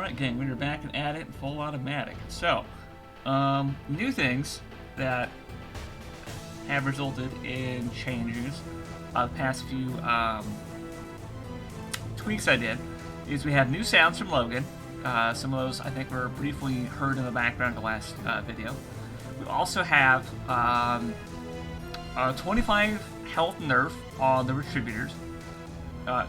Alright, gang, we're back and at it in full automatic. So, new things that have resulted in changes. The past few tweaks I did is we have new sounds from Logan. Some of those I think were briefly heard in the background in the last video. We also have a 25 health nerf on the Retributors.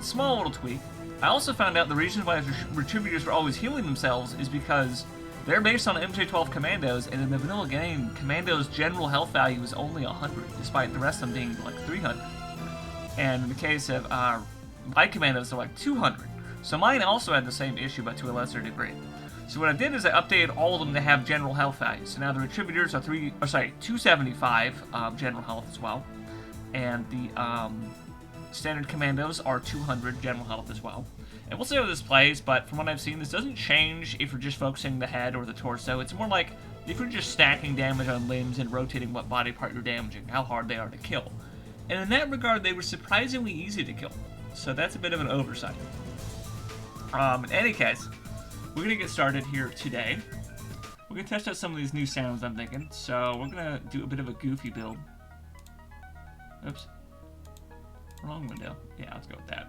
Small little tweak. I also found out the reason why the Retributors were always healing themselves is because they're based on MJ12 Commandos, and in the vanilla game, Commandos' general health value is only 100, despite the rest of them being like 300. And in the case of my Commandos, they're like 200. So mine also had the same issue, but to a lesser degree. So what I did is I updated all of them to have general health values. So now the Retributors are 275 general health as well, and the standard Commandos are 200 general health as well. And we'll see how this plays, but from what I've seen, this doesn't change if you're just focusing the head or the torso. It's more like if you're just stacking damage on limbs and rotating what body part you're damaging, how hard they are to kill. And in that regard, they were surprisingly easy to kill. So that's a bit of an oversight. In any case, we're going to get started here today. We're going to test out some of these new sounds, I'm thinking. So we're going to do a bit of a goofy build. Oops. Wrong window. Yeah, let's go with that.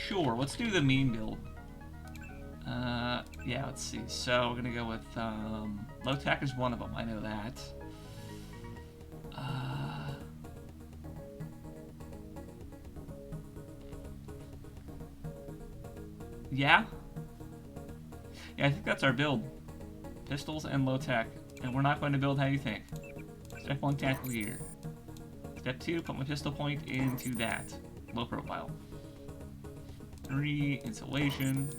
Sure, let's do the mean build. Yeah, let's see. So we're gonna go with low tech is one of them. I know that. Yeah, I think that's our build. Pistols and low tech, and we're not going to build how you think. Step 1, tactical gear. Step 2, put my pistol point into that. Low profile. 3, insulation.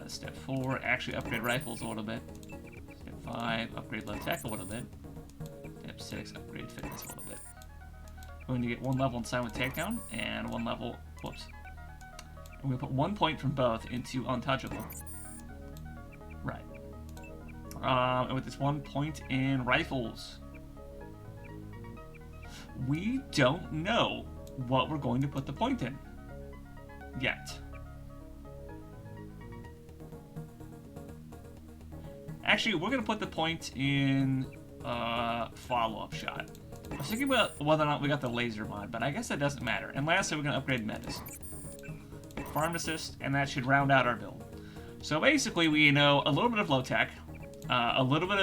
Step 4, actually upgrade rifles a little bit. Step 5, upgrade low tech a little bit. Step 6, upgrade fitness a little bit. Going to get 1 level in silent takedown, and 1 level, whoops. I'm going to put 1 point from both into untouchable. Right. And with this 1 point in rifles, we don't know what we're going to put the point in yet. Actually, we're going to put the point in follow-up shot. I was thinking about whether or not we got the laser mod, but I guess that doesn't matter. And lastly, we're going to upgrade medicine. Pharmacist, and that should round out our build. So basically, we know a little bit of low tech, we have a little bit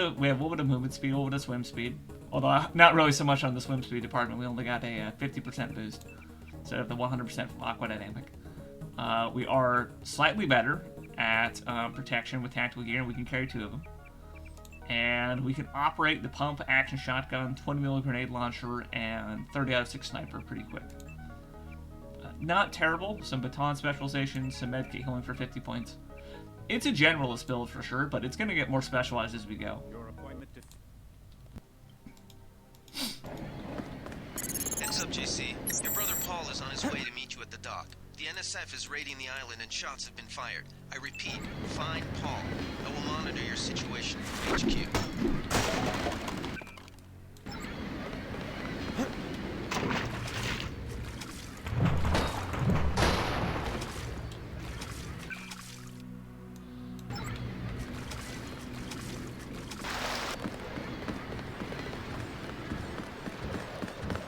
of movement speed, a little bit of swim speed. Although not really so much on the swim speed department, we only got a 50% boost instead of the 100% from Aqua Dynamic. We are slightly better at protection with tactical gear, and we can carry 2 of them. And we can operate the pump, action shotgun, 20mm grenade launcher, and 30 out of 6 sniper pretty quick. Not terrible. Some baton specialization, some medkit healing for 50 points. It's a generalist build for sure, but it's going to get more specialized as we go. Your appointment to... Heads up, JC. Your brother Paul is on his way to meet you at the dock. The NSF is raiding the island and shots have been fired. I repeat, find Paul. I will monitor your situation from HQ.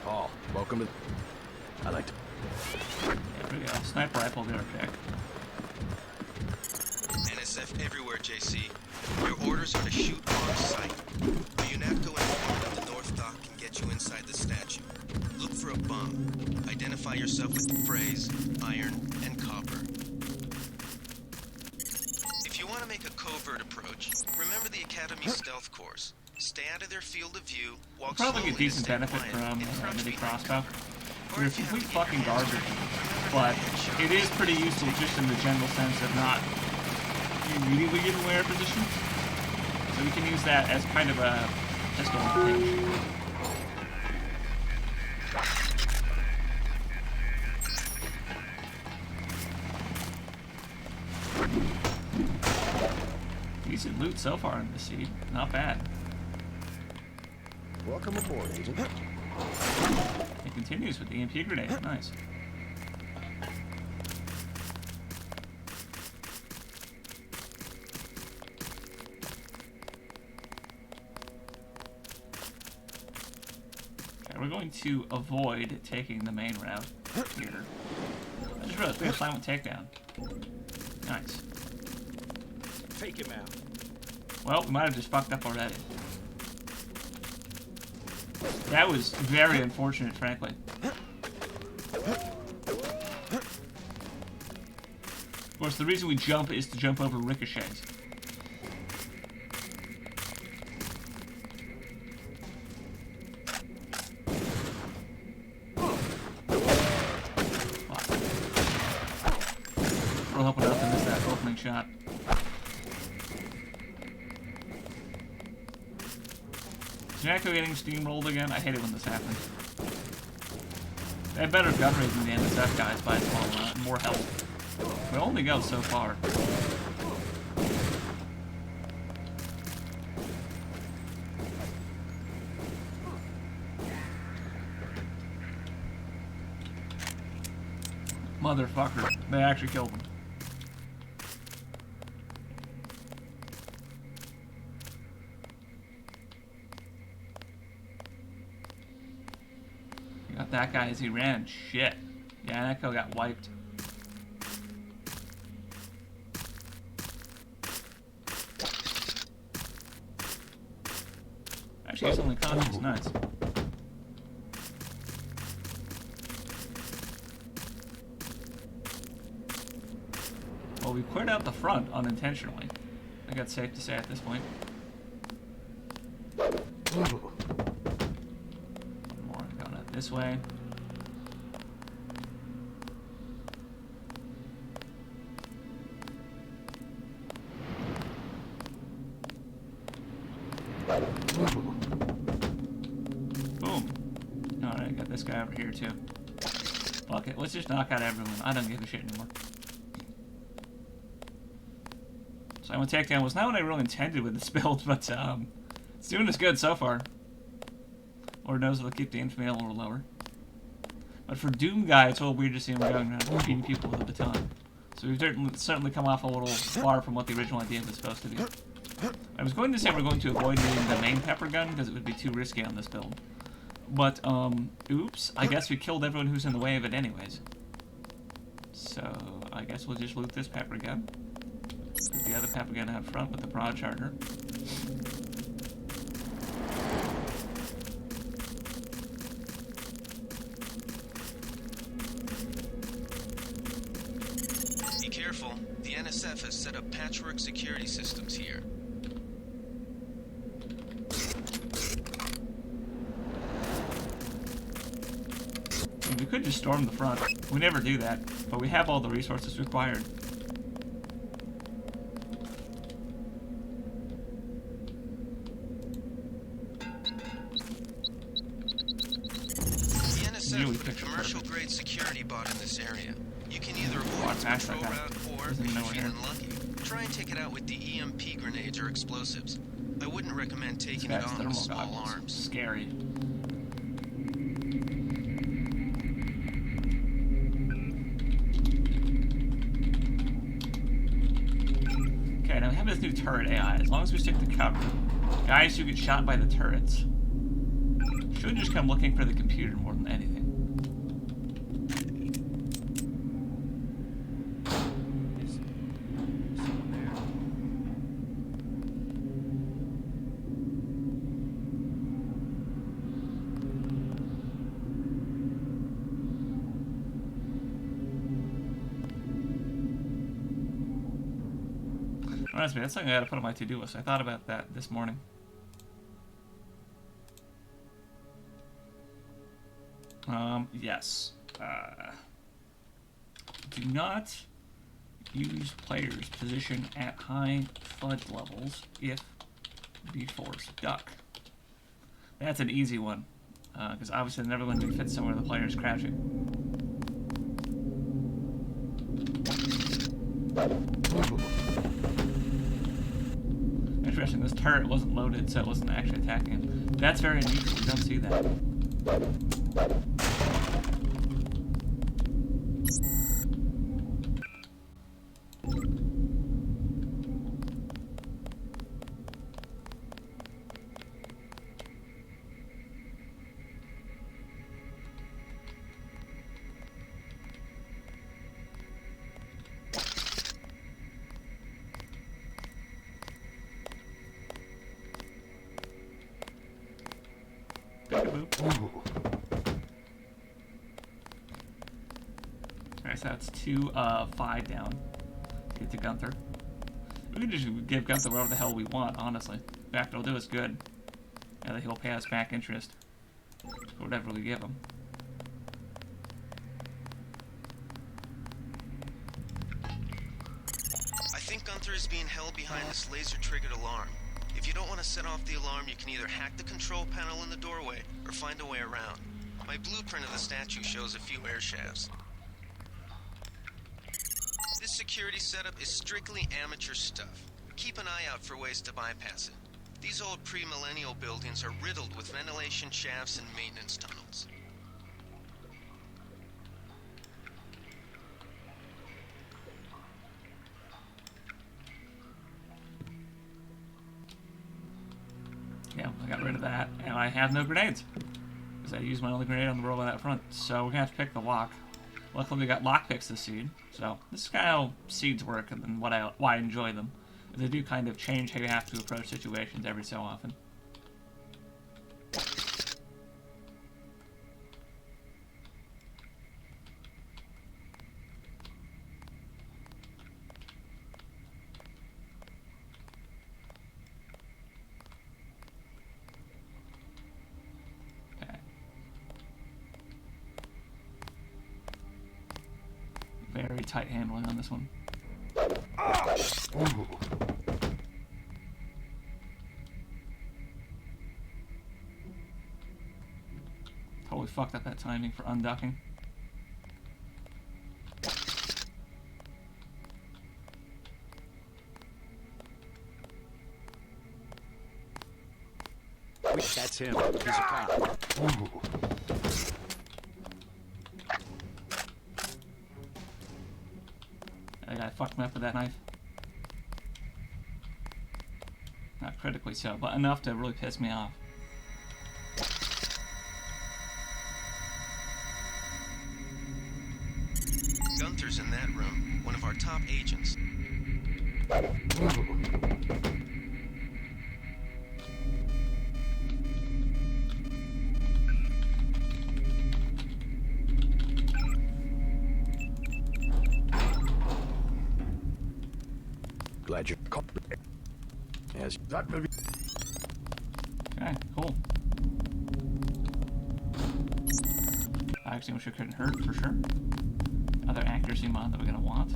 Paul, welcome to... I like to... There we go. Sniper rifle will be our pick. NSF everywhere, JC. Your orders are to shoot on sight. The UNATCO informed at the North Dock can get you inside the statue. Look for a bomb. Identify yourself with the phrase, iron, and copper. If you want to make a covert approach, remember the Academy stealth course. Stay out of their field of view, walk Probably slowly get decent and benefit quiet from in front mini of crossbow. Or We're if you have complete to fucking get hands garbage, remember but that it is pretty useful just in the general sense of not immediately giving away our position. So we can use that as kind of a pistol pinch. Decent loot so far in this seed. Not bad. Welcome aboard, Agent. It continues with the EMP grenade. Nice. to avoid taking the main route here. I just realized we have silent takedown. Nice. Take him out. Well, we might have just fucked up already. That was very unfortunate, frankly. Of course, the reason we jump is to jump over ricochets. We're hoping not to miss that opening shot. Is Jacko getting steamrolled again? I hate it when this happens. They have better gun rate than the NSF guys by a small amount, and more health. We only go so far. Motherfucker. They actually killed him. Got that guy as he ran. Shit. Yeah, that guy got wiped. Actually, he's only conscious. Nice. Well, we cleared out the front unintentionally. I think that's safe to say at this point. One more going out this way. Boom. Alright, got this guy over here too. Fuck it, let's just knock out everyone. I don't give a shit anymore. So I'm gonna takedown was not what I really intended with this build, but it's doing us good so far. Lord knows it'll keep the infamy a little lower. But for Doom Guy, it's a little weird to see him going around beating people with a baton. So we've certainly come off a little far from what the original idea was supposed to be. I was going to say we're going to avoid using the main pepper gun because it would be too risky on this build. But, oops, I guess we killed everyone who's in the way of it anyways. So, I guess we'll just loot this pepper gun. Put the other pepper gun out front with the broad charger. Be careful. The NSF has set up patchwork security systems here. We could just storm the front. We never do that, but we have all the resources required. The NSF put a commercial-grade security bot in this area. You can either avoid the patrol route or, if you're feeling lucky, try and take it out with the EMP grenades or explosives. I wouldn't recommend taking it on with small arms. Scary. Okay, now we have this new turret AI. As long as we stick to cover, guys who get shot by the turrets should just come looking for the computer more than anything. Reminds me, that's something I gotta put on my to-do list. I thought about that this morning. Yes. Do not use players' position at high FUD levels if be forced duck. That's an easy one, because obviously they're never going to fit somewhere the player's crouching. Interesting, this turret wasn't loaded, so it wasn't actually attacking him. That's very unusual, we don't see that. Alright, so that's 2 of 5 down to get to Gunther. We can just give Gunther whatever the hell we want, honestly. In fact, it'll do us good. And he'll pay us back interest for whatever we give him. I think Gunther is being held behind this laser-triggered alarm. If you don't want to set off the alarm, you can either hack the control panel in the doorway or find a way around. My blueprint of the statue shows a few air shafts. This security setup is strictly amateur stuff. Keep an eye out for ways to bypass it. These old pre-millennial buildings are riddled with ventilation shafts and maintenance tunnels. Yeah, I got rid of that, and I have no grenades. Because I used my only grenade on the robot out front. So we're going to have to pick the lock. Luckily we got lockpicks this seed. So this is kind of how seeds work and why I enjoy them. They do kind of change how you have to approach situations every so often. Okay. Very tight handling on this one. Totally fucked up that timing for unducking. That's him. He's a cop. That guy fucked me up with that knife. Not critically so, but enough to really piss me off. Gunther's in that room, one of our top agents. Glad you're caught. Yes, that will be. Okay, cool. Fire extinguisher couldn't hurt for sure. Other accuracy mod that we're gonna want.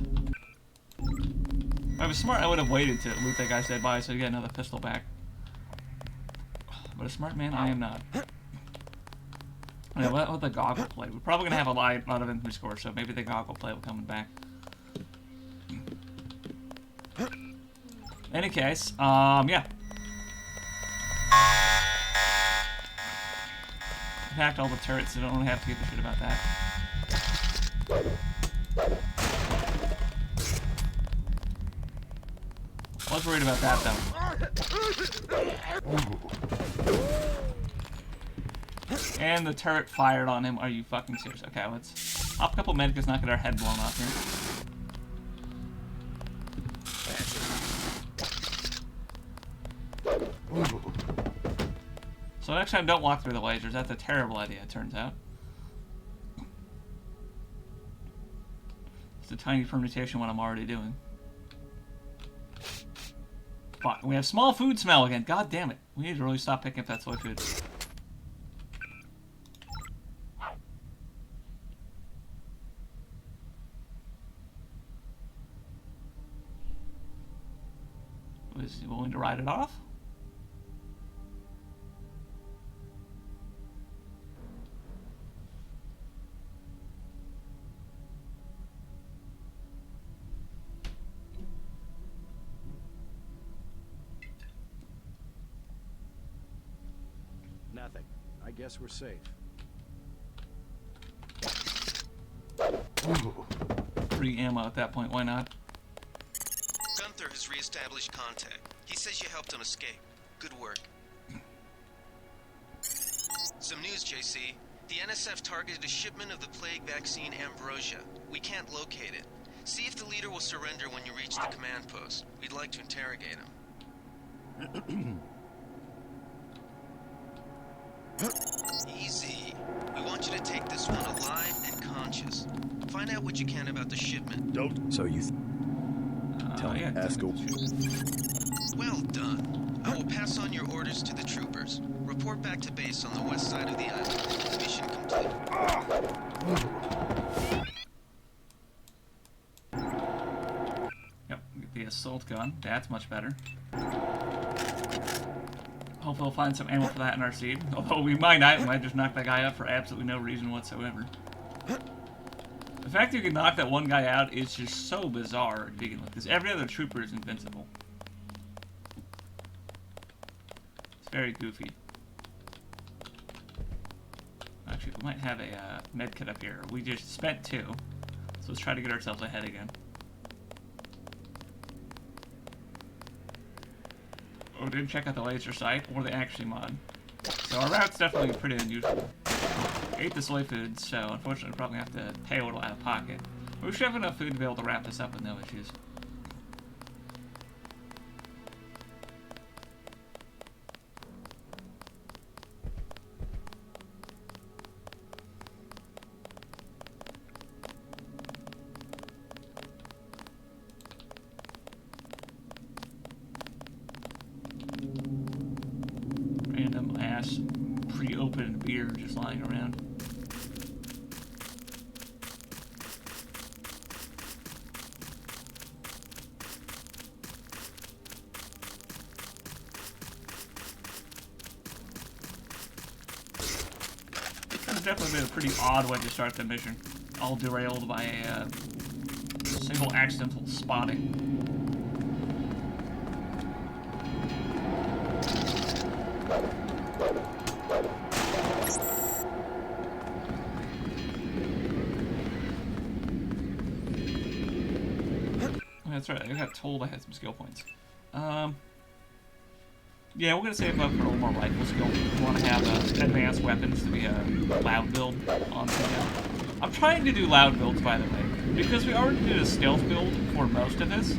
If I was smart, I would have waited to loot that guy's dead body so you get another pistol back. But a smart man, I am not. Yeah, what with the goggle play? We're probably gonna have a lot of infantry scores, so maybe the goggle play will come back. Any case, yeah. Attacked all the turrets, so I don't really have to give a shit about that. I was worried about that, though. And the turret fired on him. Are you fucking serious? Okay, let's pop a couple medkits, not get our head blown off here. So next time, don't walk through the lasers. That's a terrible idea, it turns out. It's a tiny permutation of what I'm already doing. Fuck, we have small food smell again. God damn it. We need to really stop picking up that soy food. Was he willing to ride it off? Nothing. I guess we're safe. Free ammo at that point, why not? Gunther has reestablished contact. He says you helped him escape. Good work. Some news, JC. The NSF targeted a shipment of the plague vaccine Ambrosia. We can't locate it. See if the leader will surrender when you reach the command post. We'd like to interrogate him. Easy. We want you to take this one alive and conscious. Find out what you can about the shipment. Don't. So you tell me, yeah, Haskell. Well done. I will pass on your orders to the troopers. Report back to base on the west side of the island. Mission complete. Yep, get the assault gun. That's much better. Hopefully we'll find some ammo for that in our seed. Although we might not. We might just knock that guy up for absolutely no reason whatsoever. The fact you can knock that one guy out is just so bizarre to begin with, because every other trooper is invincible. It's very goofy. Actually, we might have a med kit up here. We just spent 2, so let's try to get ourselves ahead again. Oh, didn't check out the laser sight or the actually mod. So our route's definitely pretty unusual. Ate the soy food, so unfortunately we're probably going to have to pay a little out of pocket. But we should have enough food to be able to wrap this up with no issues. Random ass pre-opened beer just lying around. It's definitely been a pretty odd way to start the mission. All derailed by a single accidental spotting. That's right, I got told I had some skill points. Yeah, we're gonna save up for a little more rifle skill. We want to have advanced weapons to be a loud build on video. I'm trying to do loud builds, by the way, because we already did a stealth build for most of this.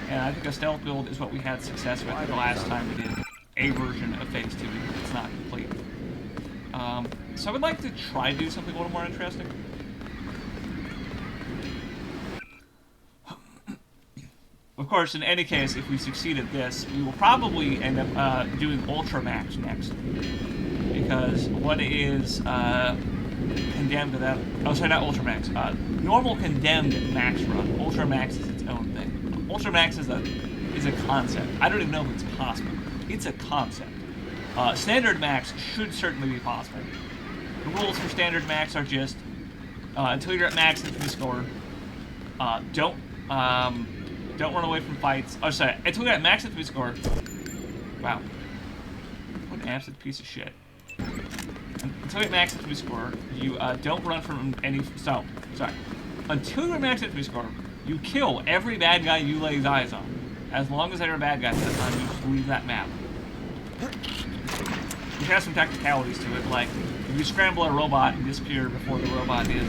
And I think a stealth build is what we had success with the last time we did a version of Phase 2. It's not complete. So I would like to try to do something a little more interesting. Of course, in any case, if we succeed at this, we will probably end up doing Ultra Max next. Because what is condemned to that... Oh, sorry, not Ultra Max. Normal condemned Max run. Ultra Max is its own thing. Ultra Max is a concept. I don't even know if it's possible. It's a concept. Standard Max should certainly be possible. The rules for Standard Max are just, until you're at max infantry score, don't run away from fights. Oh, sorry, until you're at max infantry score. Wow. What an absolute piece of shit. Until you're at max infantry score, you don't run from any... So, sorry. Until you're at max infantry score, you kill every bad guy you lay eyes on. As long as they're a bad guy, that's time you just leave that map. Which has some technicalities to it, like if you scramble a robot and disappear before the robot is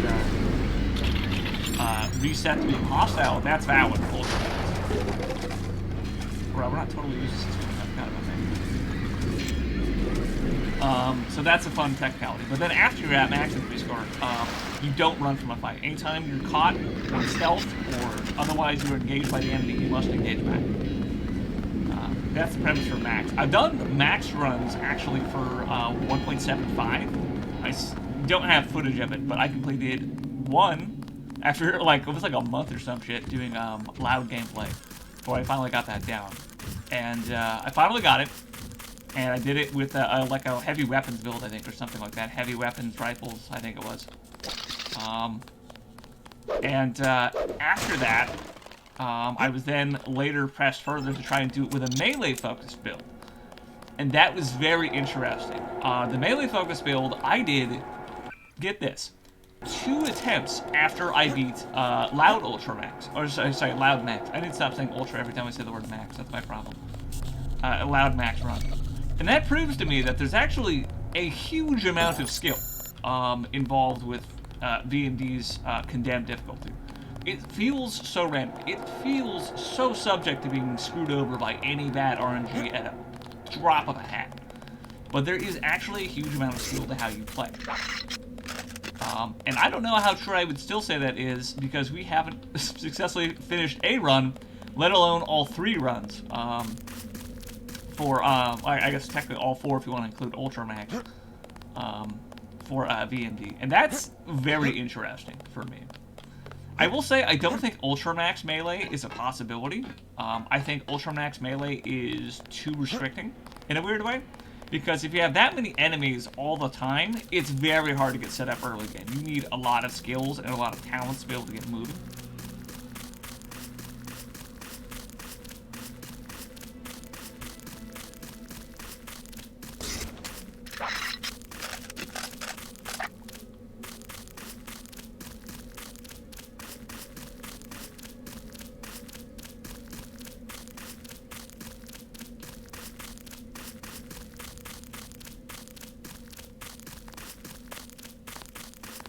reset to being hostile, that's valid. Bro, we're not totally used to this game. I forgot about that. So that's a fun technicality. But then after you're at max infantry score, you don't run from a fight. Anytime you're caught in stealth or otherwise you're engaged by the enemy, you must engage back. That's the premise for max. I've done max runs actually for 1.75. I don't have footage of it, but I completed one after like it was like a month or some shit doing loud gameplay before I finally got that down. And I finally got it, and I did it with like a heavy weapons build, I think, or something like that. Heavy weapons rifles, I think it was. After that, I was then later pressed further to try and do it with a melee-focused build. And that was very interesting. The melee-focused build, I did, get this, 2 attempts after I beat Loud Ultra Max. Or, sorry, Loud Max. I need to stop saying Ultra every time I say the word Max. That's my problem. Loud Max run. And that proves to me that there's actually a huge amount of skill involved with V&D's condemned difficulty. It feels so random. It feels so subject to being screwed over by any bad RNG at a drop of a hat. but there is actually a huge amount of skill to how you play. And I don't know how true I would still say that is, because we haven't successfully finished a run, let alone all 3 runs. I guess technically all 4 if you want to include Ultramax, for VMD. And that's very interesting for me. I will say, I don't think Ultramax Melee is a possibility. I think Ultramax Melee is too restricting, in a weird way. Because if you have that many enemies all the time, it's very hard to get set up early game. You need a lot of skills and a lot of talents to be able to get moving.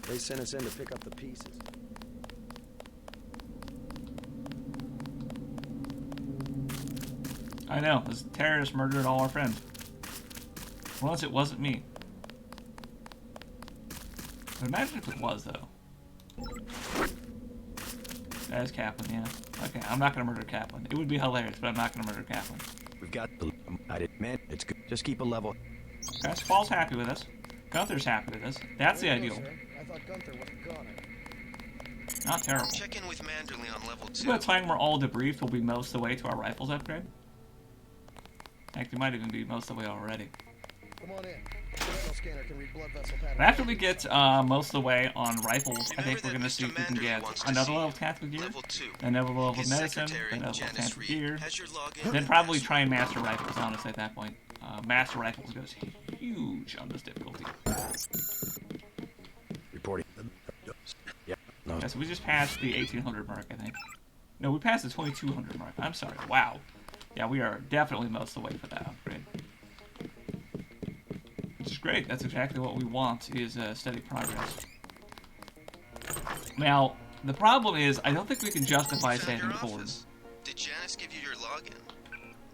They sent us in to pick up the pieces. I know, this terrorist murdered all our friends. Once it wasn't me. But imagine if it was, though. That is Kaplan, yeah. Okay, I'm not gonna murder Kaplan. It would be hilarious, but I'm not gonna murder Kaplan. We've got the... Man, it's good. Just keep a level. Okay, so Paul's happy with us. Gunther's happy with us. That's the ideal. I thought Gunther wasn't gone. Not terrible. Check in with Manderley on level 2. By the time we're all debriefed, we'll be most of the way to our rifles upgrade. Heck, we might even be most of the way already. Come on in. The retinal scanner can read blood vessel patterns. But after we get most of the way on rifles, I think we're going to see if we can get another level of tactical gear, another level of medicine, another level of tactical gear, then probably try and master rifles, honestly, at that point. Master rifles goes huge on this difficulty. Reporting. Yeah. No. Okay, so we just passed the 1800 mark, I think. No, we passed the 2200 mark. I'm sorry. Wow. Yeah, we are definitely most of the way for that upgrade. Which is great. That's exactly what we want, is steady progress. Now, the problem is, I don't think we can justify standing forward. Did Janice give you your login?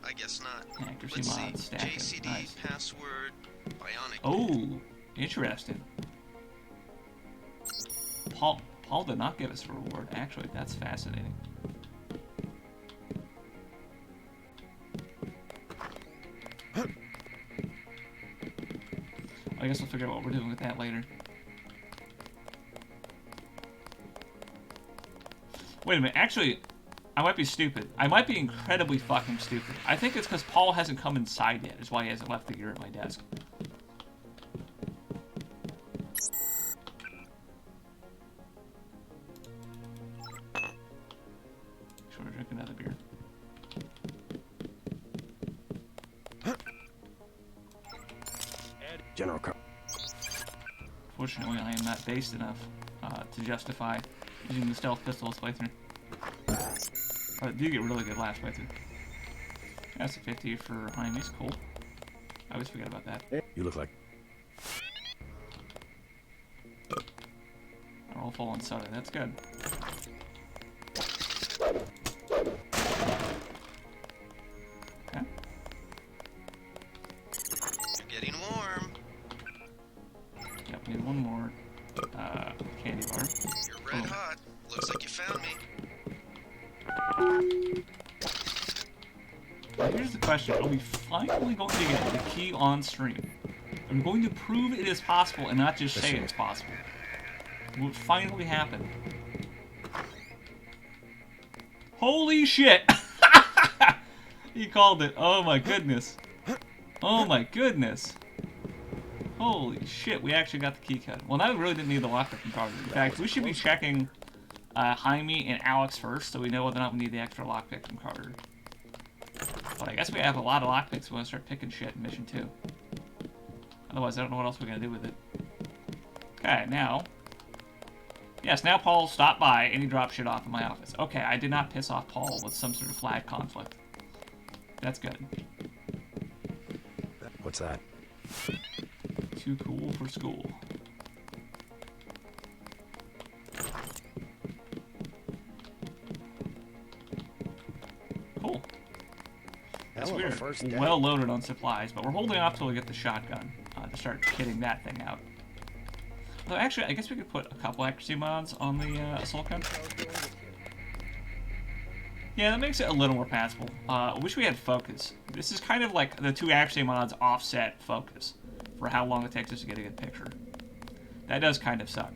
I guess not. Accuracy Let's mod, see. stacker. JCD, Nice. password, bionic. Oh, interesting. Paul did not give us a reward. Actually, that's fascinating. I guess we'll figure out what we're doing with that later. Wait a minute. Actually, I might be stupid. I might be incredibly fucking stupid. I think it's because Paul hasn't come inside yet, is why he hasn't left the gear at my desk. Sure, drink another beer. General Car... Fortunately, I am not based enough to justify using the stealth pistol this playthrough. But it did get really good last playthrough. That's a 50 for Jaime's, cool. I always forget about that. You look like... We're all full on soda, that's good. Okay. You're getting warm. Yep, we need one more candy bar. You're red hot. Looks like you found me. Now here's the question, are we finally going to get the key on stream? Are we going to prove it is possible and not just say it's possible? Will it finally happen? Holy shit! He called it. Oh my goodness. Oh my goodness. Holy shit, we actually got the key code. Well, now we really didn't need the lockpick from Carter. In fact, we should be checking Jaime and Alex first, so we know whether or not we need the extra lockpick from Carter. But I guess we have a lot of lockpicks we want to start picking shit in Mission 2. Otherwise, I don't know what else we're going to do with it. Okay, now... Yes, now Paul stopped by and he dropped shit off in my office. Okay, I did not piss off Paul with some sort of flag conflict. That's good. What's that? Too cool for school. Cool. Yes, Hell of a we're first day. well loaded on supplies, but we're holding off till we get the shotgun to start kitting that thing out. Although actually, I guess we could put a couple accuracy mods on the assault gun. Yeah, that makes it a little more passable. I wish we had focus. This is kind of like the 2 accuracy mods offset focus for how long it takes us to get a good picture. That does kind of suck.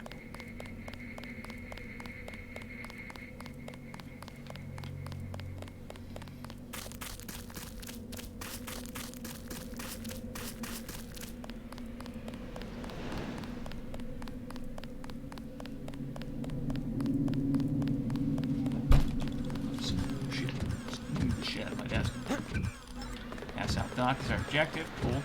Shit out of my desk. Pass out dock is our objective. Cool.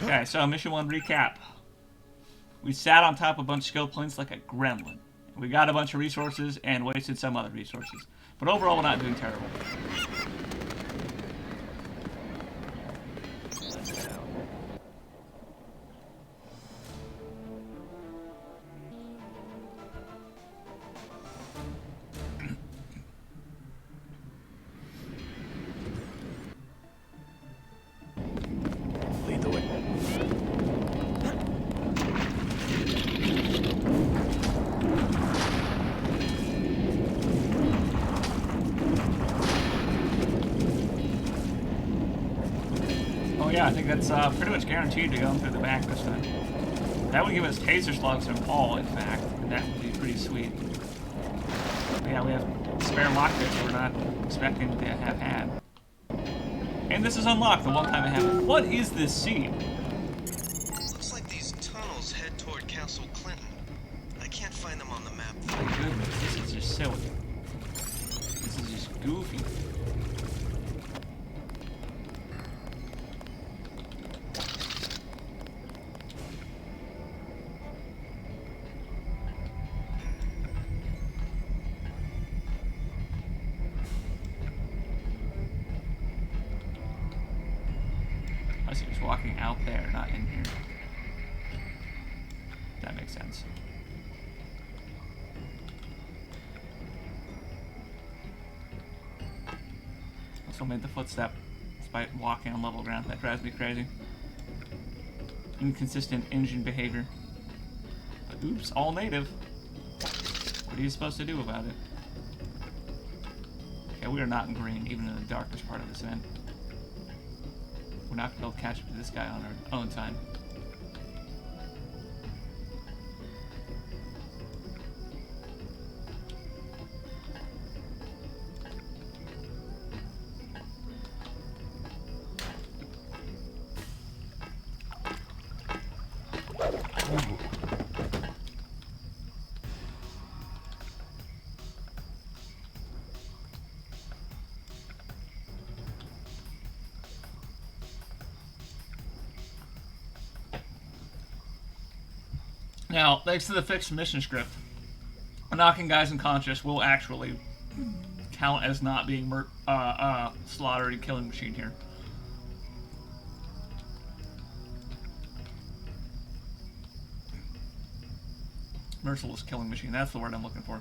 Okay, so mission 1 recap. We sat on top of a bunch of skill points like a gremlin. We got a bunch of resources and wasted some other resources. But overall, we're not doing terrible. Lead the way. Oh yeah, I think that's pretty much guaranteed to go through the back this time. That would give us taser slugs from Paul, in fact, and that would be pretty sweet. But yeah, we have spare lockpicks we're not expecting to have had. And this is unlocked the one time I have it. What is this scene? Looks like these tunnels head toward Castle Clinton. I can't find them on the map. My goodness, this is just silly. This is just goofy. I see he's walking out there, not in here. That makes sense. Also made the footstep despite walking on level ground. That drives me crazy. Inconsistent engine behavior. But oops, all native. What are you supposed to do about it? Okay, we are not in green, even in the darkest part of this event. We're not going to be able to catch up to this guy on our own time. Now, thanks to the fixed mission script, knocking guys unconscious will actually count as not being slaughtered and killing machine here. Merciless killing machine, that's the word I'm looking for.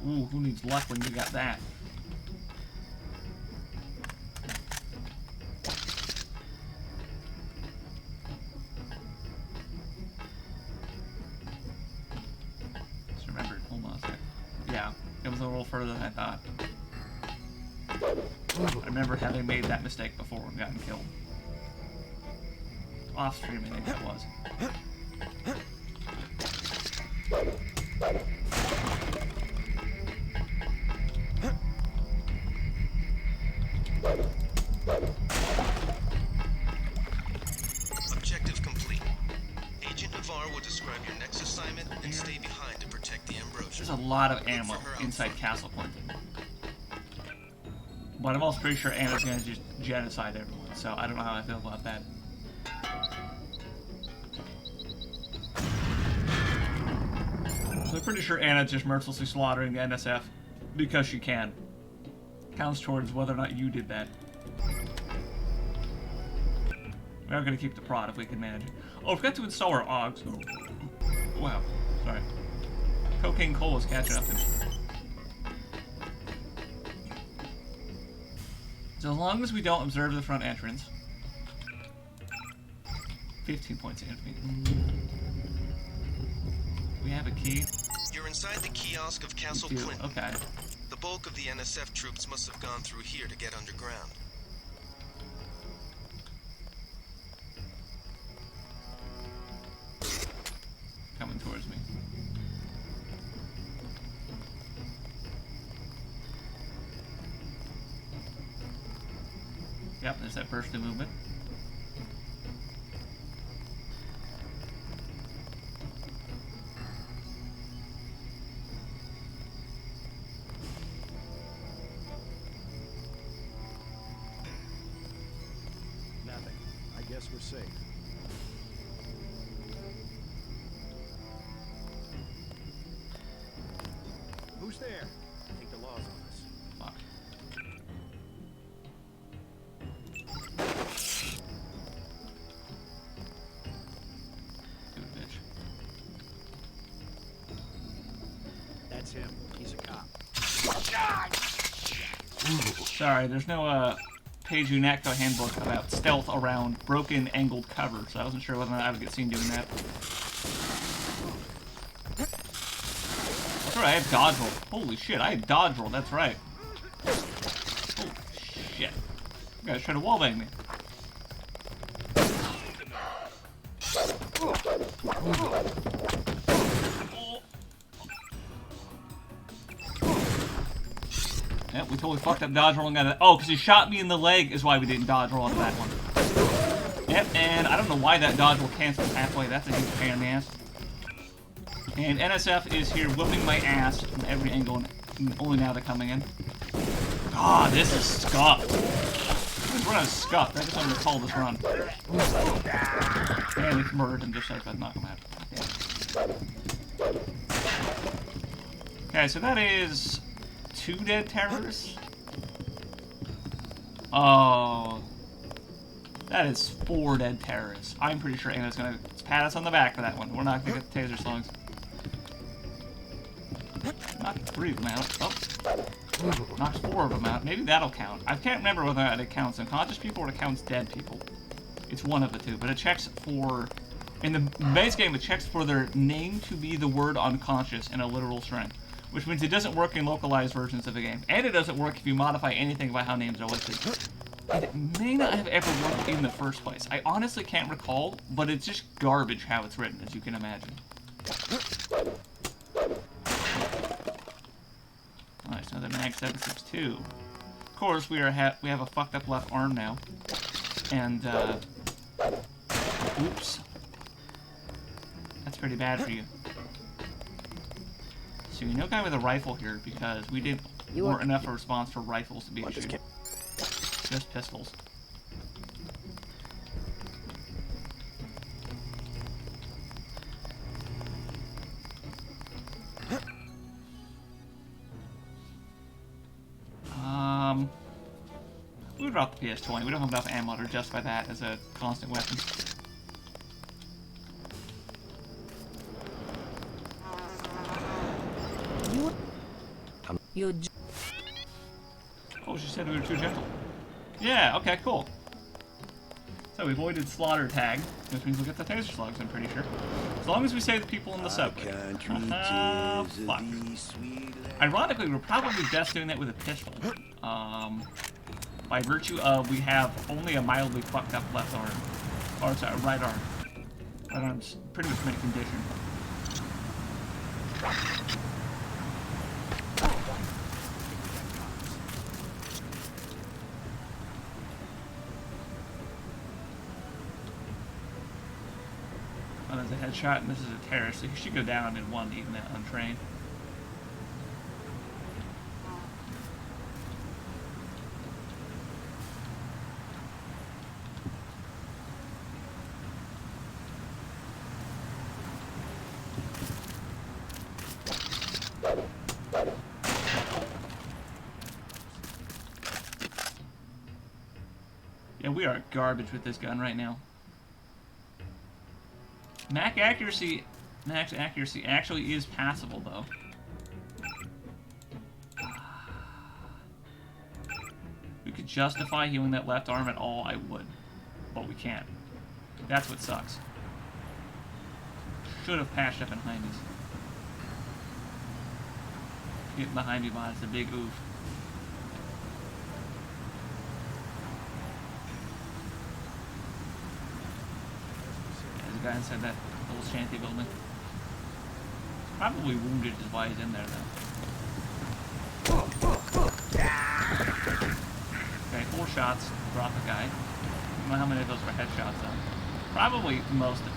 Ooh, who needs luck when you got that? Just remembered, hold on a sec. Yeah, it was a little further than I thought. I remember having made that mistake before and gotten killed. Off stream, I think it was. Objective complete. Agent Navarre will describe your next assignment and stay behind to protect the Ambrosia. There's a lot of ammo inside Castle Clinton. But I'm also pretty sure Anna's gonna just genocide everyone, so I don't know how I feel about that. So I'm pretty sure Anna's just mercilessly slaughtering the NSF because she can. Counts towards whether or not you did that. We are going to keep the prod if we can manage it. Oh, we forgot to install our AUGs. Wow. Sorry. Cocaine Cola is catching up to me. So as long as we don't observe the front entrance. 15 points against me. We have a key. You're inside the kiosk of Castle Clinton. Okay. The bulk of the NSF troops must have gone through here to get underground. Coming towards me. Yep, there's that burst of movement. Nothing. I guess we're safe. Who's there? I think the law's on us. Fuck. Dude, bitch. That's him. He's a cop. Sorry, there's no page UNATCO handbook about stealth around broken angled cover, so I wasn't sure whether or not I would get seen doing that. That's right, I have dodge roll. Holy shit, I have dodge roll, that's right. Holy shit. You guys trying to wallbang me. Yep, we totally fucked up dodge rolling out of that. Oh, because he shot me in the leg is why we didn't dodge roll onto that one. Yep, and I don't know why that dodge roll canceled halfway. That's a huge pain in the ass. And NSF is here whooping my ass from every angle, and only now they're coming in. God, this is scuffed. This run is scuffed. I just want to call this run. And it's murdered him just so I could knock him out. Okay, so that is 2 dead terrorists. Oh, that is 4 dead terrorists. I'm pretty sure Anna's gonna pat us on the back for that one. We're not gonna get the taser slings. Knocked 3 of them out. Oh, knocks 4 of them out. Maybe that'll count. I can't remember whether it counts unconscious people or it counts dead people. It's one of the two, but it checks for. In the base game, it checks for their name to be the word unconscious in a literal string, which means it doesn't work in localized versions of the game, and it doesn't work if you modify anything about how names are listed. And it may not have ever worked in the first place. I honestly can't recall, but it's just garbage how it's written, as you can imagine. Alright, so another Mag 762. Of course, we have a fucked up left arm now, and oops, that's pretty bad for you. So no guy with a rifle here because we weren't enough of a response for rifles to be issued. Just pistols. We would drop the PS20. We don't have enough ammo to justify that as a constant weapon. Oh, she said we were too gentle. Yeah, okay, cool. So we avoided slaughter tag, which means we'll get the taser slugs, I'm pretty sure. As long as we save the people in the subway. Fuck. Ironically, we're probably best doing that with a pistol. By virtue of we have only a mildly fucked up left arm. Or sorry, right arm. Right arm's pretty much mint condition. Oh, there's a headshot, and this is a terrorist, so he should go down in one, even that untrained. Yeah, we are garbage with this gun right now. Max accuracy actually is passable though. We could justify healing that left arm at all, I would. But we can't. That's what sucks. Should have patched up behind us. Getting behind me, man, it's a big oof. There's a guy inside that little shanty building. Probably wounded is why he's in there though. Okay, 4 shots, drop a guy. I don't know how many of those were headshots though. Probably most of them.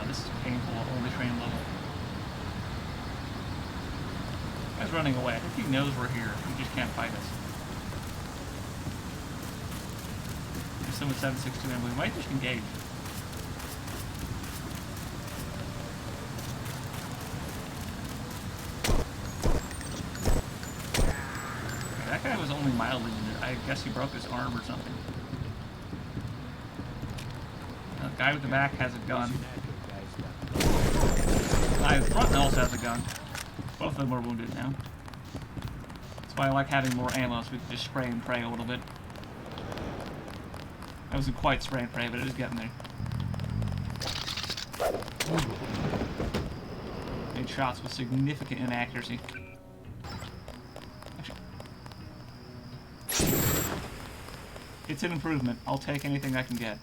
This is painful at only train level. Guy's running away. I think he knows we're here. He just can't fight us. There's someone 762 and we might just engage. Okay, that guy was only mildly injured. I guess he broke his arm or something. The guy with the back has a gun. The front also has a gun. Both of them are wounded now. That's why I like having more ammo so we can just spray and pray a little bit. That wasn't quite spray and pray, but it is getting there. Made shots with significant inaccuracy. Actually, it's an improvement. I'll take anything I can get.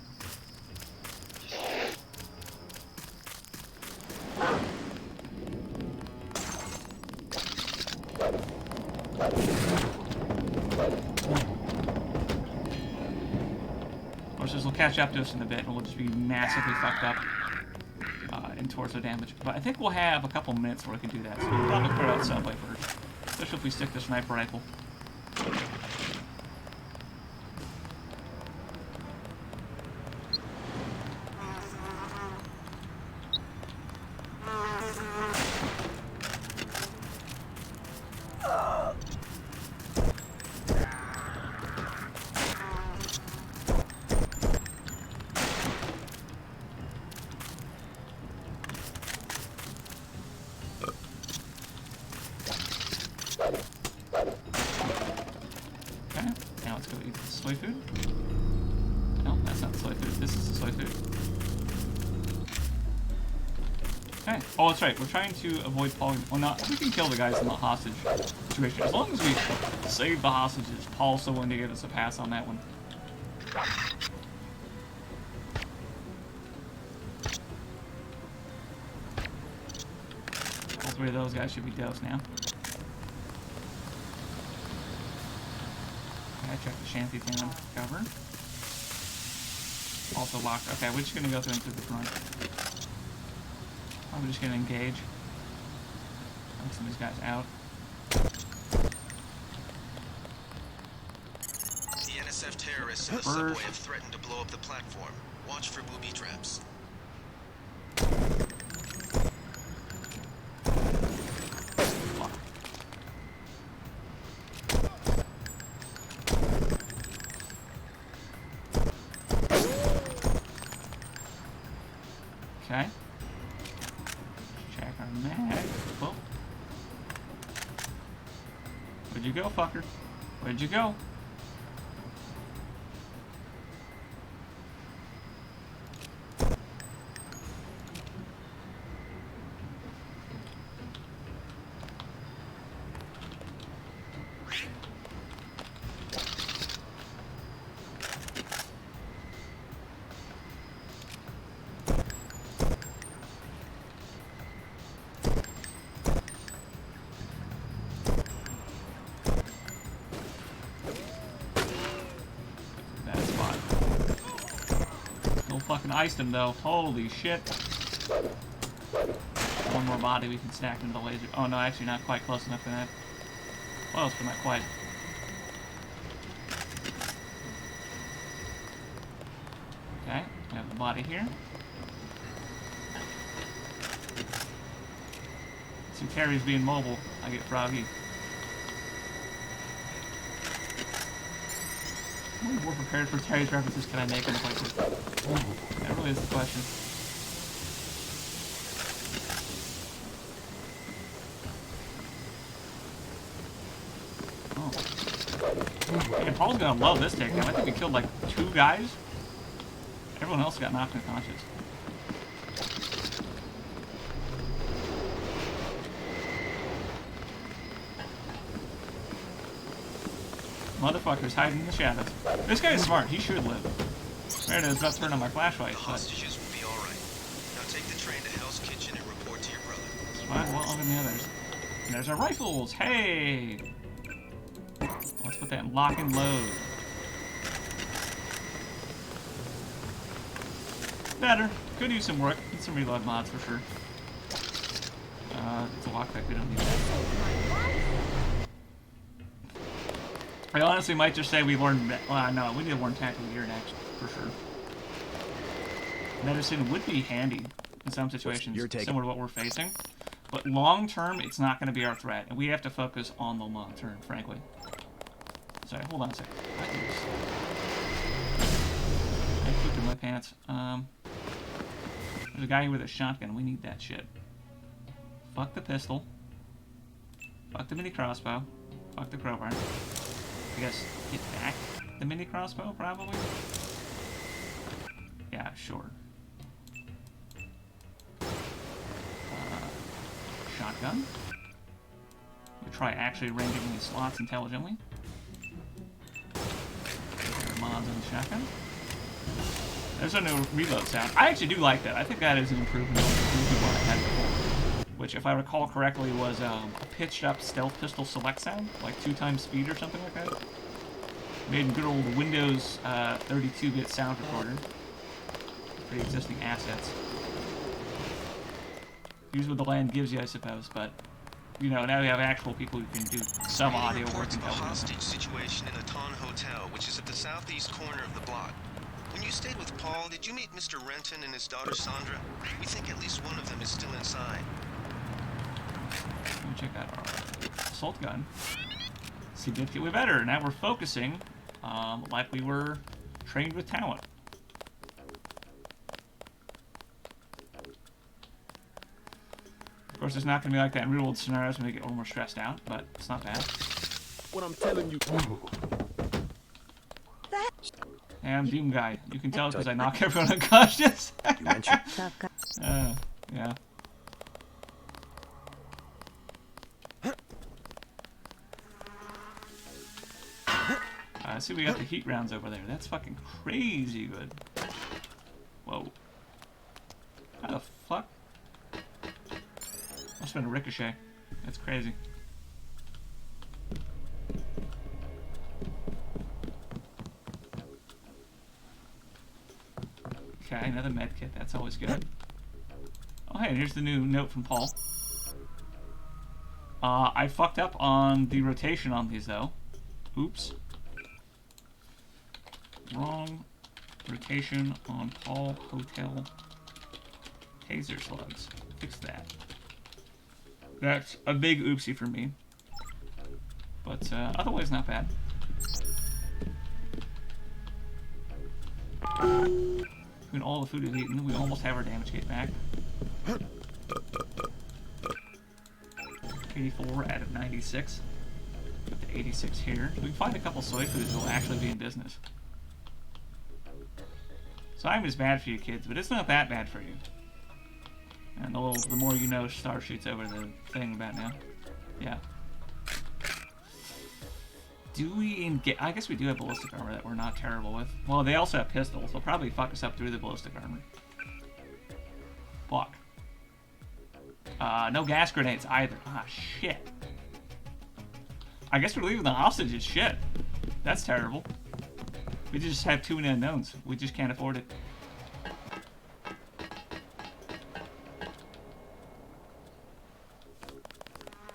Horses will catch up to us in a bit, and we'll just be massively fucked up in torso damage. But I think we'll have a couple minutes where we can do that, so we'll probably clear out subway first, especially if we stick the sniper rifle. Soy food? No, that's not soy food. This is the soy food. Okay. Oh, that's right. We're trying to avoid falling. Well, not. We can kill the guys in the hostage situation. As long as we save the hostages, Paul's so willing to give us a pass on that one. All 3 of those guys should be dosed now. Check the shanty thing on cover. Also locked. Okay, we're just gonna go through the front. I'm just gonna engage. Knock some of these guys out. The NSF terrorists in the subway have threatened to blow up the platform. Watch for booby traps. Okay. Check our mag. Whoa. Where'd you go, fucker? Where'd you go? Fucking iced him though. Holy shit. One more body we can stack into the laser. Oh no, actually not quite close enough for that. Close, but not quite. Okay, we have the body here. See, Terry's being mobile. I get froggy. How many more prepared for Terry's references can I make in the playthrough? That really is the question. Oh. Yeah, Paul's gonna love this takedown. I think we killed like 2 guys. Everyone else got knocked unconscious. Motherfucker's hiding in the shadows. This guy is smart. He should live. There it is. About to turn on my flashlight. The hostages will be all right. Now take the train to Hell's Kitchen and report to your brother. It's fine. Well, than the others. And there's our rifles. Hey! Let's put that in lock and load. Better. Could use some work. Need some reload mods for sure. It's a lockpick. We don't need that. I honestly might just say we learned... no, we need to learn tactical gear next, for sure. Medicine would be handy in some situations, similar to what we're facing. But long term, it's not going to be our threat, and we have to focus on the long term, frankly. Sorry, hold on a second. I pooped in my pants. There's a guy here with a shotgun. We need that shit. Fuck the pistol. Fuck the mini crossbow. Fuck the crowbar. I guess get back the mini crossbow, probably? Yeah, sure. Shotgun. We try actually arranging these slots intelligently. Mods on the shotgun. There's a new reload sound. I actually do like that. I think that is an improvement over what I had before. Which, if I recall correctly, was a pitched up stealth pistol select sound, like 2 times speed or something like that. Made in good old Windows 32-bit sound recorder. Pre-existing assets. Use what the land gives you, I suppose, but you know, now we have actual people who can do some audio work and a hostage situation in the Ton Hotel, which is at the southeast corner of the block. When you stayed with Paul, did you meet Mr. Renton and his daughter Sandra? We think at least one of them is still inside. Let me check out our assault gun. Significantly better. Now we're focusing like we were trained with talent. Of course, it's not going to be like that in real world scenarios when we get a little more stressed out, but it's not bad. What I'm telling you. Hey, I'm Doom Guy. You can tell because I knock everyone unconscious. Yeah. I see we got the heat rounds over there. That's fucking crazy good. Whoa. How the fuck? Must have been a ricochet. That's crazy. Okay, another med kit. That's always good. Oh, hey, here's the new note from Paul. I fucked up on the rotation on these, though. Oops. Wrong rotation on Paul Hotel taser slugs. Fix that. That's a big oopsie for me. But otherwise not bad. When all the food is eaten, we almost have our damage gate back. 84 out of 96. Got the 86 here. We can find a couple soy foods that will actually be in business. Slime is bad for you kids, but it's not that bad for you. And the more you know star shoots over the thing about now. Yeah. Do we engage? I guess we do have ballistic armor that we're not terrible with. Well, they also have pistols. They'll probably fuck us up through the ballistic armor. Fuck. No gas grenades either. Ah, shit. I guess we're leaving the hostages. Shit. That's terrible. We just have too many unknowns. We just can't afford it.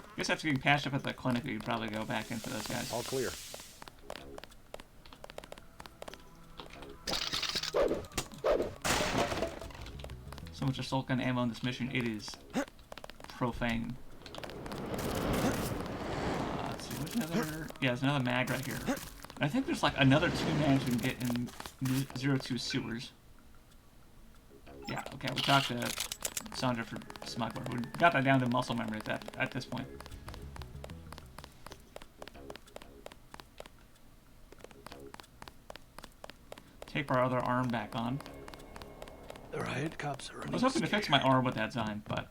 I guess after getting patched up at the clinic, we'd probably go back in for those guys. All clear. So much assault gun ammo in this mission. It is profane. Let's see, what's another? Yeah, there's another mag right here. I think there's like another 2 man you can get in 02 sewers. Yeah, okay, we talked to Sandra for smuggler. We got that down to muscle memory at this point. Tape our other arm back on. The riot cops are. I was hoping to fix my arm with that sign, but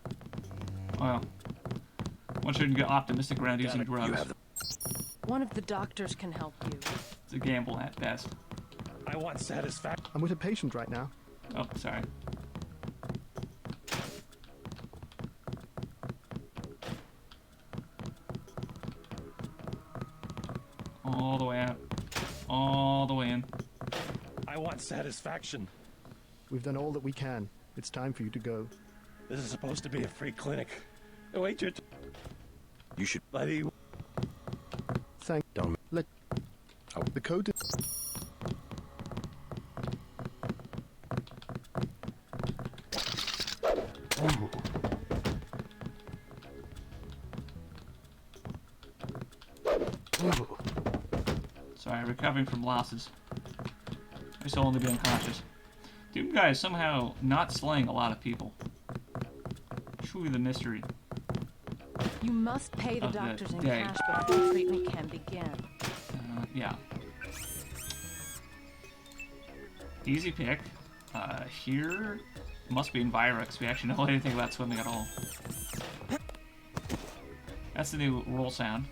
well, one shouldn't get optimistic around using drugs. One of the doctors can help you. It's a gamble at best. I want satisfaction. I'm with a patient right now. Oh, sorry. All the way out. All the way in. I want satisfaction. We've done all that we can. It's time for you to go. This is supposed to be a free clinic. Wait your You should. buddy. Don't. Let. Oh. The code is. Sorry, recovering from losses. I still only be unconscious. Doom Guy is somehow not slaying a lot of people. Truly the mystery. You must pay the Of the doctors in day. cash before treatment can begin. Yeah. Easy pick. Here must be in Virex. We actually know anything about swimming at all. That's the new roll sound.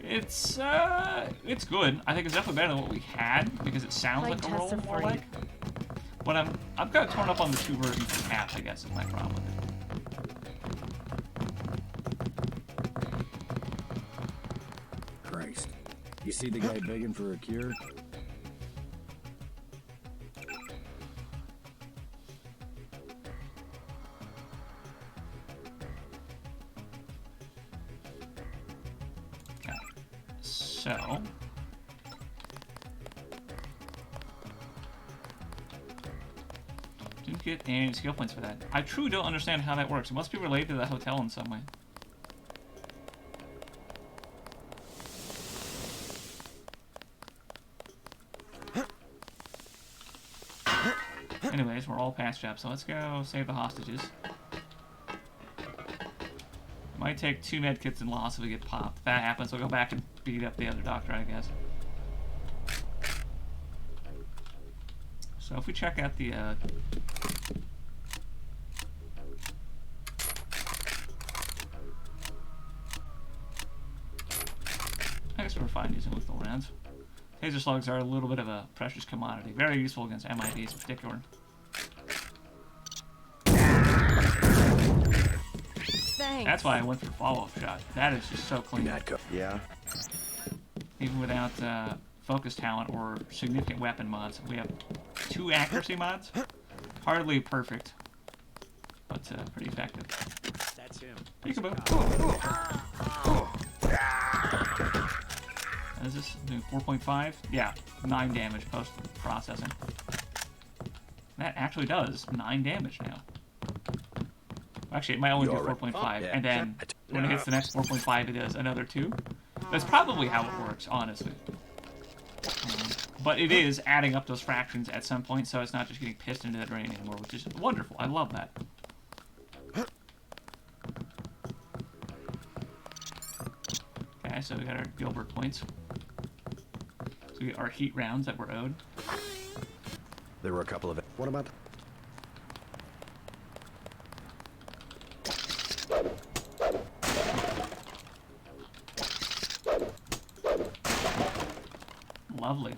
It's good. I think it's definitely better than what we had because it sounds Like like a roll Tessa more Freak. like. But I'm kind of torn up on the 2 versions of apps, I guess, is my problem with it. Christ. You see the guy begging for a cure? Okay. So. Didn't get any skill points for that. I truly don't understand how that works. It must be related to the hotel in some way. Anyways, we're all past jobs, so let's go save the hostages. Might take 2 med kits and loss if we get popped. If that happens, we'll go back and beat up the other doctor, I guess. So if we check out the I guess we're fine using lethal rounds. Taser slugs are a little bit of a precious commodity. Very useful against MIDs in particular. Thanks. That's why I went for follow-up shot. That is just so clean. Yeah. Even without focus talent or significant weapon mods. We have 2 accuracy mods. Hardly perfect, but pretty effective. That's him. Peekaboo. Is this 4.5? Yeah, 9 damage post-processing. That actually does 9 damage now. Actually, it might only do 4.5, and then when it hits the next 4.5, it does another 2. That's probably how it works, honestly. But it is adding up those fractions at some point, so it's not just getting pissed into the drain anymore, which is wonderful. I love that. Okay, so we got our Gilbert points. So we got our heat rounds that we're owed. There were a couple of. What about? Lovely.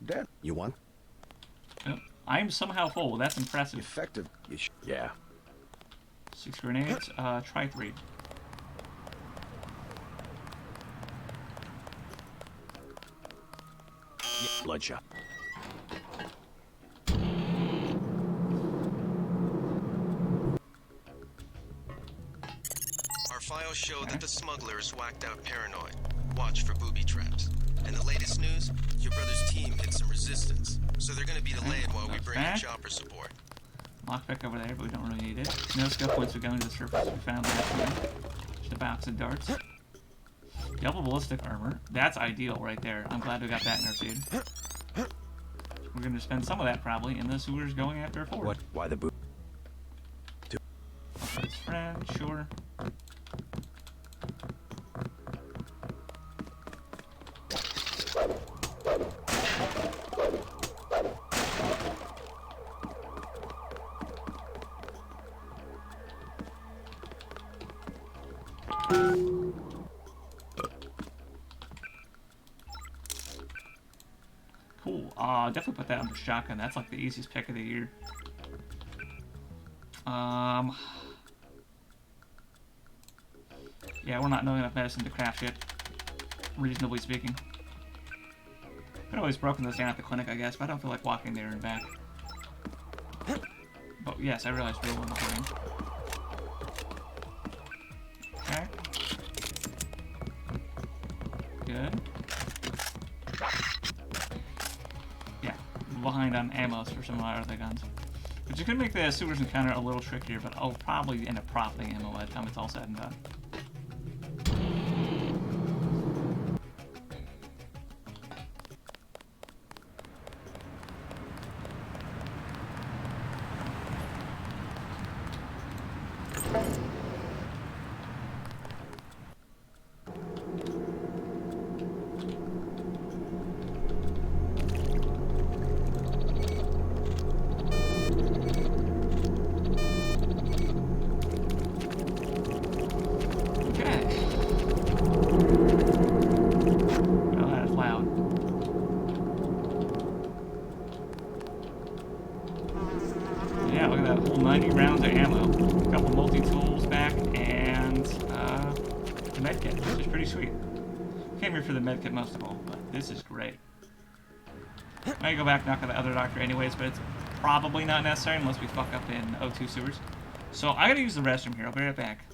Dad, you want? Oh, I'm somehow full. That's impressive. Effective. Yeah. 6 grenades. Try 3. Bloodshot. Our files show that the smuggler is whacked out paranoid. Watch for booby traps. And the latest news, your brother's team hit some resistance. So they're gonna be delayed while we bring in chopper support. Lockpick over there, but we don't really need it. No skill points for going to the surface we found last time. Just a box of darts. Double ballistic armor. That's ideal right there. I'm glad we got that in our suit. We're going to spend some of that probably in the sewers going after a Ford. What? Why the boot? His friend, sure. Cool. Definitely put that under shotgun. That's like the easiest pick of the year. Yeah, we're not knowing enough medicine to craft it, reasonably speaking. Could always broken this down at the clinic, I guess, but I don't feel like walking there and back. But yes, I realized we're one behind. Okay. Good. Yeah, behind on ammos for some of our other guns. Which is going to make the sewers encounter a little trickier, but I'll probably end up profiting ammo by the time it's all said and done. Yeah, look at that, whole 90 rounds of ammo. A couple multi-tools back, and the medkit, which is pretty sweet. Came here for the medkit most of all, but this is great. I might go back and knock on the other doctor anyways, but it's probably not necessary unless we fuck up in M02 sewers. So I gotta use the restroom here, I'll be right back.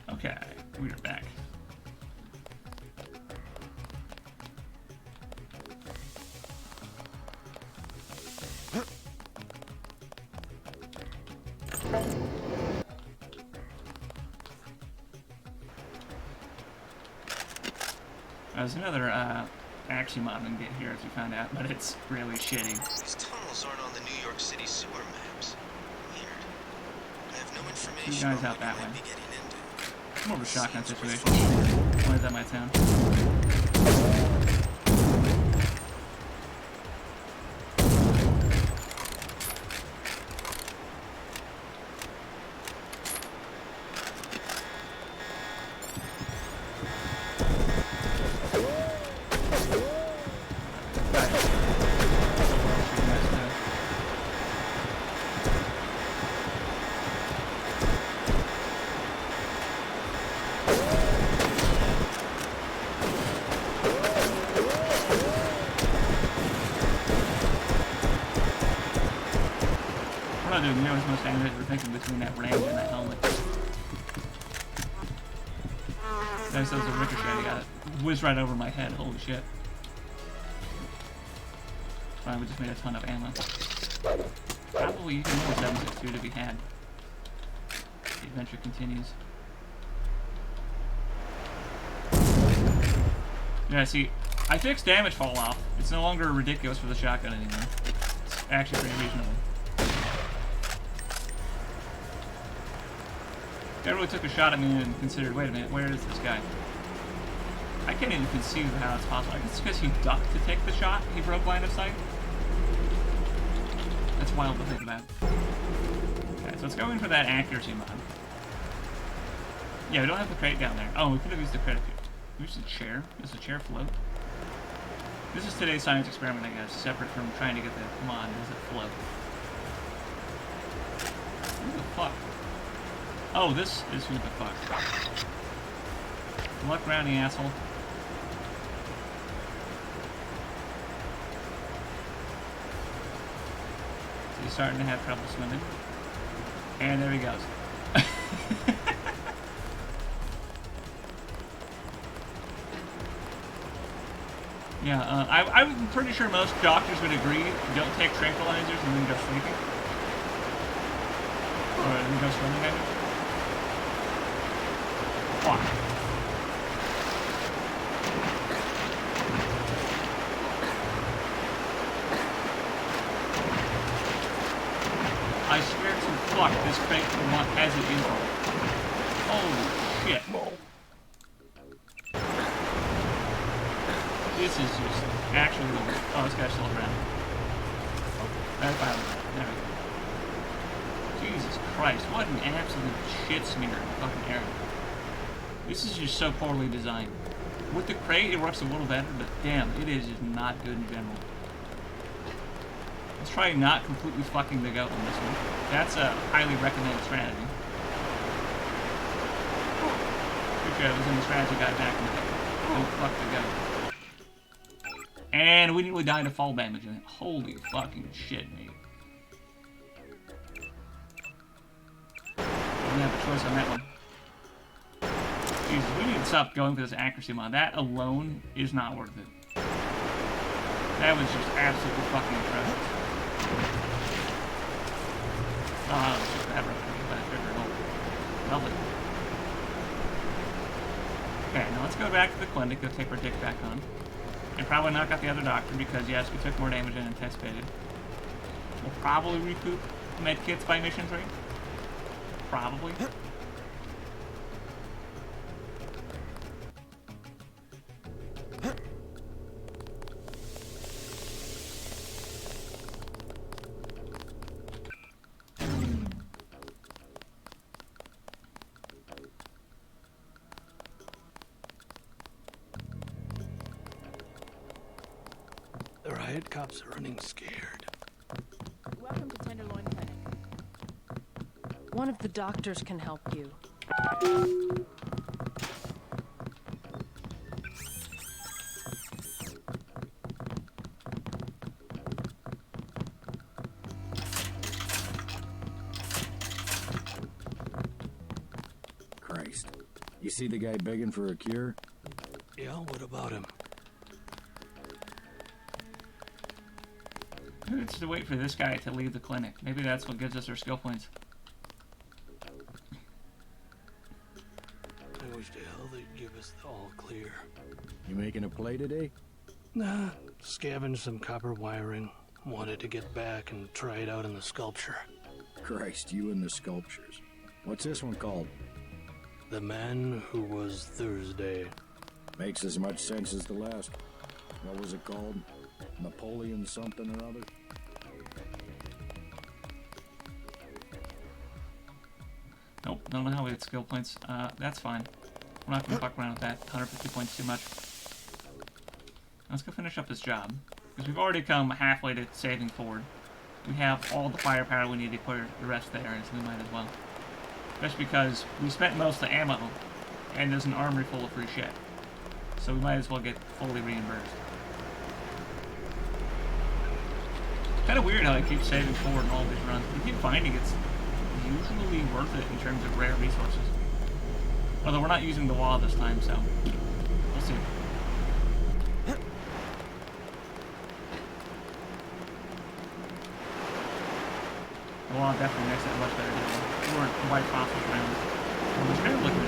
Okay, we are back. There's another axiomat we can get here, as we found out, but it's really shitty. These tunnels aren't on the New York City sewer maps. Weird. I have no information Two guys on out what you that might way. be getting into. More of a shotgun Seems situation. worth Where that might sound. not doing near as much damage as we're thinking between that range and that helmet. Nice, that was a ricochet. Got it. Whizzed right over my head. Holy shit. Fine, we just made a ton of ammo. Probably even more 7.62 to be had. The adventure continues. Yeah, see, I fixed damage fall off. It's no longer ridiculous for the shotgun anymore. It's actually pretty reasonable. They really took a shot at me and considered, wait a minute, where is this guy? I can't even conceive of how it's possible. I guess it's because he ducked to take the shot. He broke line of sight. That's wild to think about. Okay, so let's go in for that accuracy mod. Yeah, we don't have the crate down there. Oh, we could have used the crate. We used a chair. Does the chair float? This is today's science experiment, I guess, separate from trying to get the mod. Does it float? Who the fuck? Oh, this is who the fuck. Luck round, you asshole. So he's starting to have trouble swimming. And there he goes. Yeah, I'm pretty sure most doctors would agree, don't take tranquilizers and then go sleeping. Or then go swimming, maybe. Fuck. I swear to fuck, this crate has it in. Holy shit. This is just actually... Oh, this guy's still around. That's fine. There we go. Jesus Christ, what an absolute shit smear in the fucking area. This is just so poorly designed. With the crate, it works a little better, but damn, it is just not good in general. Let's try not completely fucking the goat on this one. That's a highly recommended strategy. Pretty sure it was in the strategy guide back in the day. Don't fuck the goat. And we nearly died of fall damage in it. Holy fucking shit, mate. We have a choice on that one. Jesus, we need to stop going for this accuracy mod. That alone is not worth it. That was just absolutely fucking atrocious. Oh, shit, that broke me. Lovely. Okay, now let's go back to the clinic. Go take our dick back on. And probably knock out the other doctor because, yes, we took more damage than anticipated. We'll probably recoup medkits by mission 3. Probably. The riot cops are running scared. Welcome to Tenderloin Clinic. One of the doctors can help you. Christ. You see the guy begging for a cure? Yeah, what about him? It's to wait for this guy to leave the clinic. Maybe that's what gives us our skill points. I wish to hell they'd give us the all clear. You making a play today? Nah, scavenged some copper wiring. Wanted to get back and try it out in the sculpture. Christ, you and the sculptures. What's this one called? The Man Who Was Thursday. Makes as much sense as the last. What was it called? Napoleon something or other? Nope, don't know how we get skill points. That's fine. We're not gonna fuck around with that. 150 points too much. Let's go finish up this job. Because we've already come halfway to saving forward. We have all the firepower we need to clear the rest of the area, so we might as well. Especially because we spent most of the ammo, and there's an armory full of free shit. So we might as well get fully reimbursed. Kind of weird how I keep saving forward in all these runs. I keep finding it's usually worth it in terms of rare resources. Although we're not using the wall this time, so we'll see. The wall definitely makes it much better than or white phosphorus rounds. I'm just kind of looking at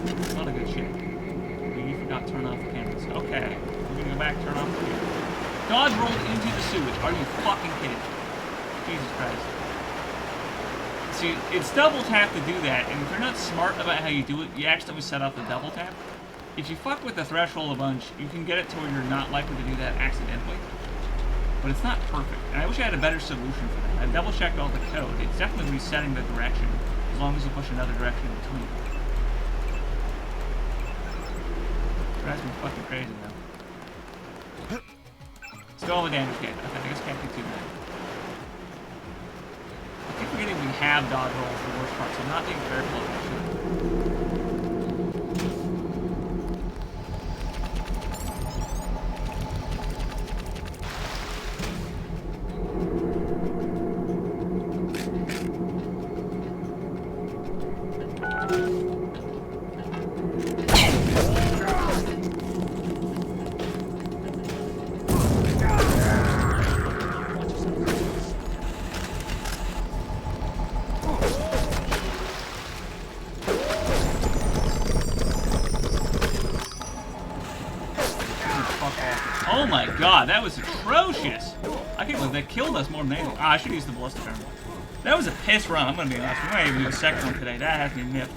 it. It's not a good shape. You forgot to turn off the cameras. Okay, we're gonna go back, turn off the cameras. Dodge rolled into the sewage. Are you fucking kidding? Jesus Christ. See, it's double tap to do that, and if you're not smart about how you do it, you accidentally set off the double tap. If you fuck with the threshold a bunch, you can get it to where you're not likely to do that accidentally. But it's not perfect, and I wish I had a better solution for that. I double checked all the code. It's definitely resetting the direction, as long as you push another direction in between. Drives me fucking crazy though. Still all the damage gain. Okay, I guess can't do too bad. I keep forgetting we have dodge rolls for the worst part, so I'm not being careful of that shit. Oh my god, that was atrocious! I can't believe that killed us more than anything. Ah, I should use the ballistic armor. That was a piss run, I'm gonna be honest. We might even do a second one today. That has me nipped.